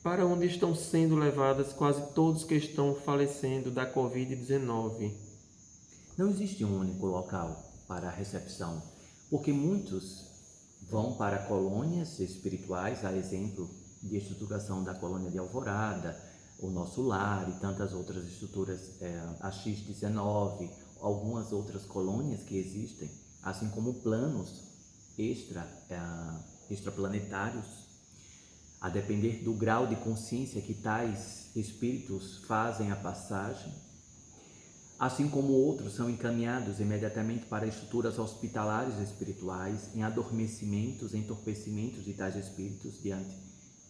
Para onde estão sendo levadas quase todos que estão falecendo da Covid-19? Não existe um único local para a recepção, porque muitos vão para colônias espirituais, a exemplo de estruturação da colônia de Alvorada, o Nosso Lar e tantas outras estruturas, a X19, algumas outras colônias que existem, assim como planos extraplanetários, a depender do grau de consciência que tais espíritos fazem a passagem, assim como outros são encaminhados imediatamente para estruturas hospitalares espirituais, em adormecimentos, entorpecimentos de tais espíritos diante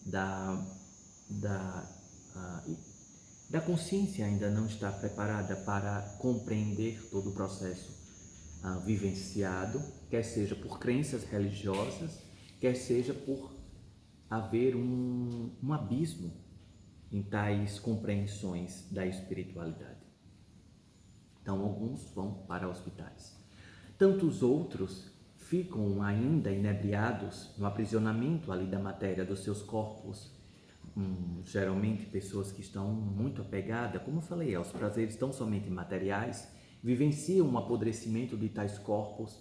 da consciência ainda não está preparada para compreender todo o processo vivenciado, quer seja por crenças religiosas, quer seja por haver um abismo em tais compreensões da espiritualidade. Então, alguns vão para hospitais. Tantos outros ficam ainda inebriados no aprisionamento ali da matéria dos seus corpos. Geralmente, pessoas que estão muito apegadas, como eu falei, aos prazeres tão somente materiais, vivenciam um apodrecimento de tais corpos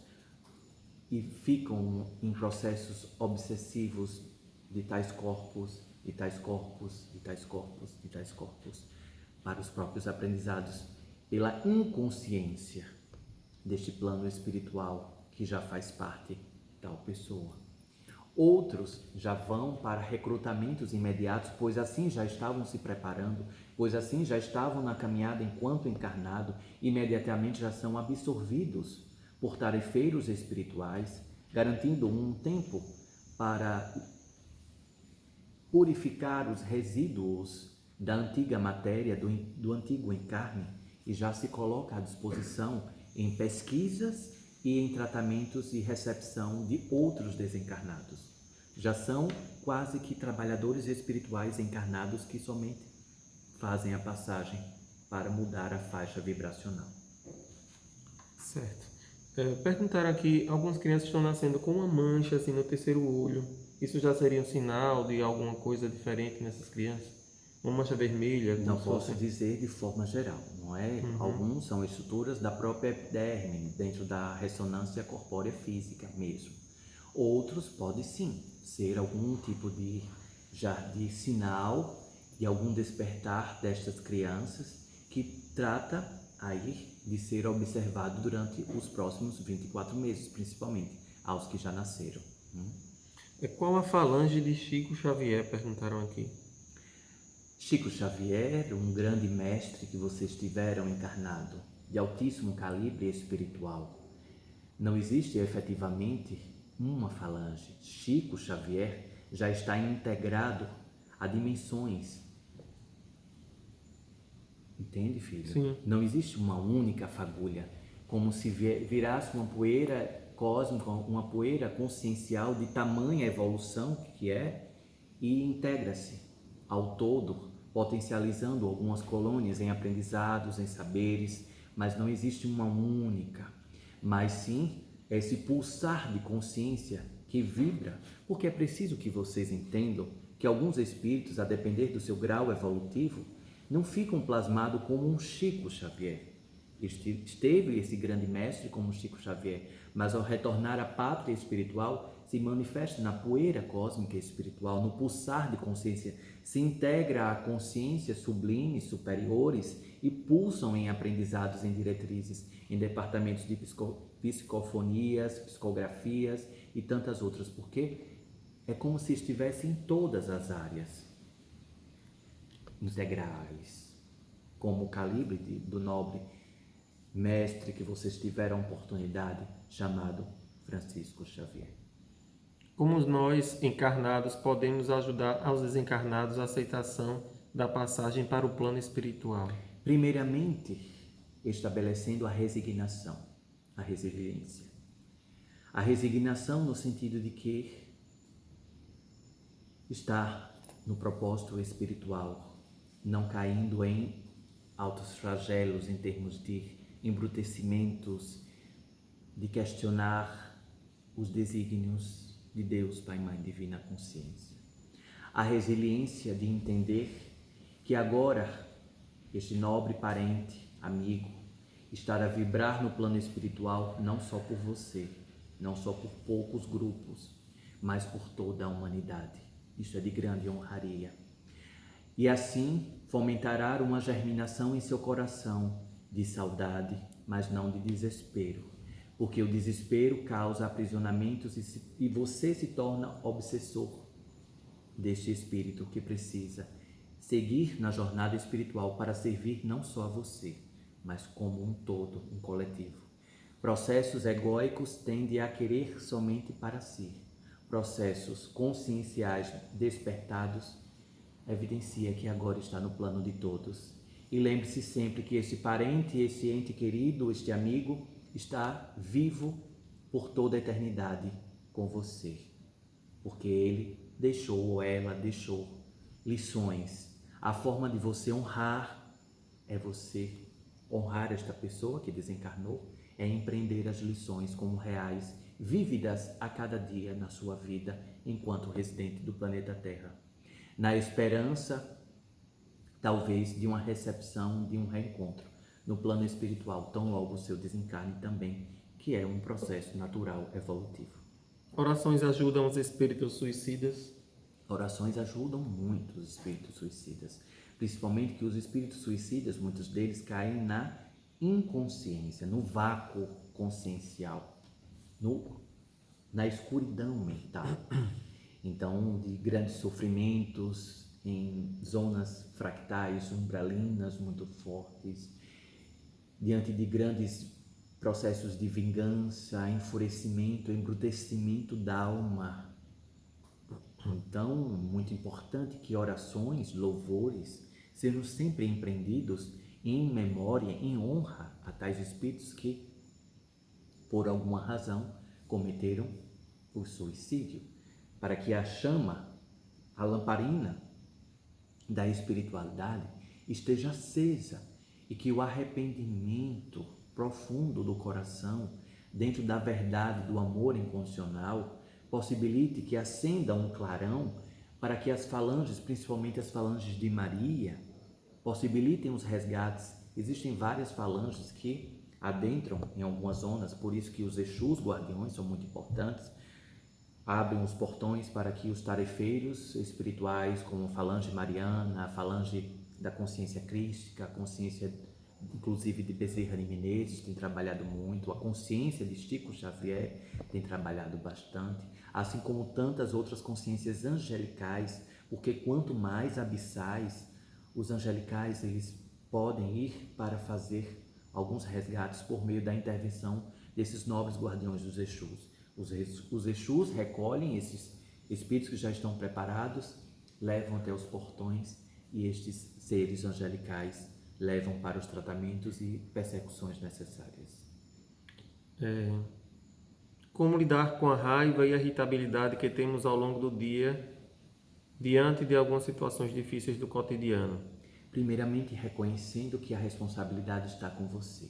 e ficam em processos obsessivos de tais corpos, de tais corpos, de tais corpos, de tais corpos, para os próprios aprendizados, pela inconsciência deste plano espiritual que já faz parte tal pessoa. Outros já vão para recrutamentos imediatos, pois assim já estavam se preparando, pois assim já estavam na caminhada enquanto encarnado, imediatamente já são absorvidos por tarefeiros espirituais, garantindo um tempo para purificar os resíduos da antiga matéria, do antigo encarne, e já se coloca à disposição em pesquisas e em tratamentos e recepção de outros desencarnados. Já são quase que trabalhadores espirituais encarnados que somente fazem a passagem para mudar a faixa vibracional. Certo. Perguntaram aqui, algumas crianças estão nascendo com uma mancha assim no terceiro olho. Isso já seria um sinal de alguma coisa diferente nessas crianças? Uma mancha vermelha? Não posso dizer de forma geral, não é? Alguns são estruturas da própria epiderme, dentro da ressonância corpórea física mesmo. Outros podem sim ser algum tipo de sinal de algum despertar destas crianças que trata aí de ser observado durante os próximos 24 meses, principalmente aos que já nasceram. Qual a falange de Chico Xavier? Perguntaram aqui. Chico Xavier, um grande mestre que vocês tiveram encarnado, de altíssimo calibre espiritual. Não existe efetivamente uma falange. Chico Xavier já está integrado a dimensões. Entende, filho? Sim. Não existe uma única fagulha, como se virasse uma poeira cósmica, uma poeira consciencial de tamanha evolução que é, e integra-se ao todo, potencializando algumas colônias em aprendizados, em saberes, mas não existe uma única, mas sim esse pulsar de consciência que vibra, porque é preciso que vocês entendam que alguns espíritos, a depender do seu grau evolutivo, não ficam plasmados como um Chico Xavier. Esteve esse grande mestre como Chico Xavier, mas ao retornar à pátria espiritual, se manifesta na poeira cósmica espiritual, no pulsar de consciência, se integra a consciências sublimes, superiores e pulsam em aprendizados, em diretrizes, em departamentos de psicofonias, psicografias e tantas outras, porque é como se estivesse em todas as áreas integrais, como o calibre do nobre mestre que vocês tiveram a oportunidade, chamado Francisco Xavier. Como nós, encarnados, podemos ajudar aos desencarnados a aceitação da passagem para o plano espiritual? Primeiramente, estabelecendo a resignação, a resiliência. A resignação no sentido de que está no propósito espiritual, não caindo em altos flagelos em termos de embrutecimentos, de questionar os desígnios de Deus, Pai, Mãe, Divina Consciência. a resiliência de entender que agora este nobre parente, amigo, está a vibrar no plano espiritual não só por você, não só por poucos grupos, mas por toda a humanidade. Isso é de grande honraria. E assim fomentará uma germinação em seu coração de saudade, mas não de desespero, porque o desespero causa aprisionamentos e você se torna obsessor deste espírito que precisa seguir na jornada espiritual para servir não só a você, mas como um todo, um coletivo. Processos egóicos tendem a querer somente para si. Processos conscienciais despertados evidencia que agora está no plano de todos. E lembre-se sempre que esse parente, esse ente querido, este amigo, está vivo por toda a eternidade com você. Porque ele deixou ou ela deixou lições. A forma de você honrar é você honrar esta pessoa que desencarnou, é empreender as lições como reais, vívidas a cada dia na sua vida enquanto residente do planeta Terra, na esperança, talvez, de uma recepção, de um reencontro no plano espiritual, tão logo o seu desencarne também, que é um processo natural evolutivo. Orações ajudam os espíritos suicidas? Orações ajudam muito os espíritos suicidas, principalmente que os espíritos suicidas, muitos deles caem na inconsciência, no vácuo consciencial, na escuridão mental. Então, de grandes sofrimentos em zonas fractais, umbralinas muito fortes, diante de grandes processos de vingança, enfurecimento, embrutecimento da alma. Então, muito importante que orações, louvores, sejam sempre empreendidos em memória, em honra a tais espíritos que, por alguma razão, cometeram o suicídio, para que a chama, a lamparina da espiritualidade esteja acesa e que o arrependimento profundo do coração, dentro da verdade do amor incondicional, possibilite que acenda um clarão para que as falanges, principalmente as falanges de Maria, possibilitem os resgates. Existem várias falanges que adentram em algumas zonas, por isso que os Exus guardiões são muito importantes, abrem os portões para que os tarefeiros espirituais, como a falange mariana, a falange da consciência crística, a consciência inclusive de Bezerra de Menezes tem trabalhado muito, a consciência de Chico Xavier tem trabalhado bastante, assim como tantas outras consciências angelicais, porque quanto mais abissais, os angelicais eles podem ir para fazer alguns resgates por meio da intervenção desses nobres guardiões dos Exus. Os Exus recolhem esses espíritos que já estão preparados, levam até os portões e estes seres angelicais levam para os tratamentos e persecuções necessárias. Como lidar com a raiva e a irritabilidade que temos ao longo do dia diante de algumas situações difíceis do cotidiano? Primeiramente, reconhecendo que a responsabilidade está com você.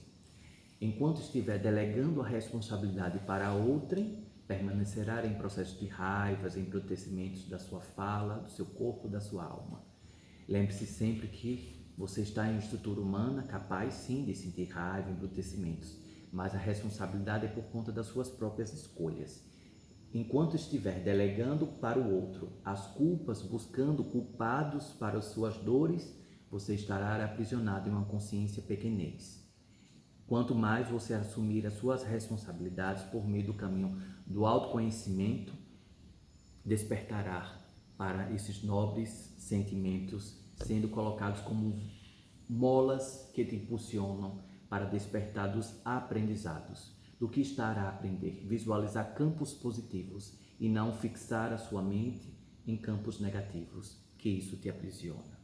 Enquanto estiver delegando a responsabilidade para outrem, permanecerá em processos de raivas, embrutecimentos da sua fala, do seu corpo, da sua alma. Lembre-se sempre que você está em estrutura humana, capaz sim de sentir raiva, embrutecimentos, mas a responsabilidade é por conta das suas próprias escolhas. Enquanto estiver delegando para o outro as culpas, buscando culpados para as suas dores, você estará aprisionado em uma consciência pequenez. Quanto mais você assumir as suas responsabilidades por meio do caminho do autoconhecimento, despertará para esses nobres sentimentos, sendo colocados como molas que te impulsionam para despertar dos aprendizados, do que estar a aprender, visualizar campos positivos e não fixar a sua mente em campos negativos, que isso te aprisiona.